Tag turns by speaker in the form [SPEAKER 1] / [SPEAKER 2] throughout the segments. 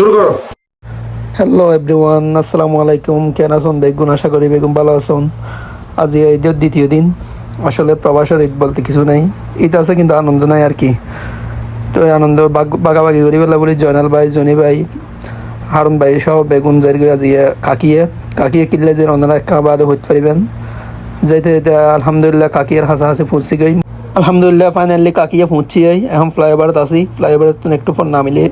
[SPEAKER 1] শুরু করো।
[SPEAKER 2] Hello everyone, আসসালামু আলাইকুম। কেন আছেন বেগুন? আশা করি বেগুন ভালো আছেন। আজ ঈদের দ্বিতীয় দিন। আসলে প্রবাসের ঈদ বলতে কিছু নাই, ঈদ আছে কিন্তু আনন্দ নাই আর কি। তো এই আনন্দ বাগাবাগি করি বেলা বলি জয়নাল ভাই, জনি ভাই, হারুন ভাই সহ বেগুন যাই আজ কাকিয়ে কিনলে যে রন্ধনা বাদে হইতে পারিবেন যাইতে যেতে আলহামদুলিল্লাহ কাকিয়ার হাসাহাসি ফুটছি গই। আলহামদুলিল্লাহ ফাইনালি কাকিয়ে ফুটছি এই এখন ফ্লাইওভারত আছি। ফ্লাইওভারত একটু ফোন নামিলে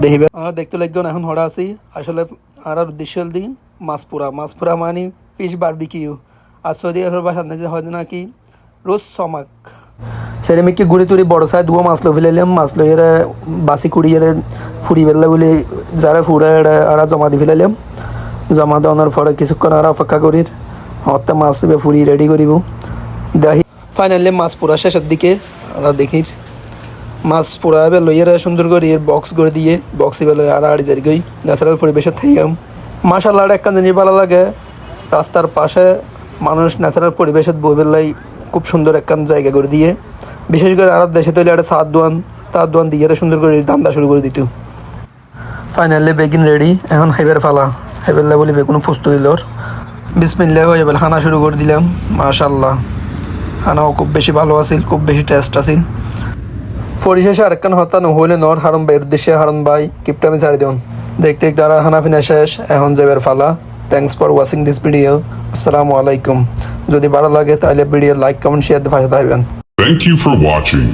[SPEAKER 2] দেখিবে আমরা দেখতে লাগবেন এখন হরা আছি। আসলে আর উদ্দেশ্য দি মাছপুরা মানে ফিশ বারবিকিউ। আর সৌদি আরবের ভাষা যে হয় নাকি রোজ সমাক সেরেমিককে গুড়ি তুড়ি বড় সাই দুয়া মাছ লো ফেলাইলাম। মাছ লো এরা বাসি কুড়ি এরা ফুড়ি বেলা বলে যারা ফুড়া এরা আর জমা দি ফেলাইলাম। জমা দেওয়ার পরে কিছুক্ষণ আর অপেক্ষা করি হতে মাছ ফুড়ি রেডি করিব দেখি। ফাইনালি মাছ পোড়া শেষের দিকে আমরা দেখি মাছ পোড়া এবার লইয়েরা সুন্দর করে বক্স করে দিয়ে বক্স এবার আর আড়ি জারি গই ন্যাচারাল পরিবেশে থাইলাম। মাশাআল্লাহ একটা জিনিস ভালো লাগে, রাস্তার পাশে মানুষ ন্যাচারাল পরিবেশে বই বেলাই খুব সুন্দর একখান জায়গা করে দিয়ে, বিশেষ করে আর দেশে তৈরি একটা তার দোয়ান দিয়ে সুন্দর করে দান্দা শুরু করে দিত। ফাইনালি বেগিন রেডি, এখন হাইবার ফালা হাইবার বলি বেগুন প্রস্তুত দিল। বিসমিল্লাহ হয়ে যাবে হানা শুরু করে দিলাম। মাশাআল্লাহ হানাও খুব বেশি ভালো আছিল, খুব বেশি টেস্ট আছিল। পরিশেষে আরেকখান হত্যা নহলে নর হারুন ভাইয়ের উদ্দেশ্যে হারুন ভাই কিপটামি ছাড়ি দেন। দেখতে দেখতে আর হানা ফিনা শেষ, এখন যাবার ফালা। Thanks for watching this video. আসসালামু আলাইকুম। যদি ভালো লাগে তাহলে ভিডিও লাইক কমেন্ট শেয়ার দিয়ে পাশে থাকবেন।
[SPEAKER 1] Thank you for watching.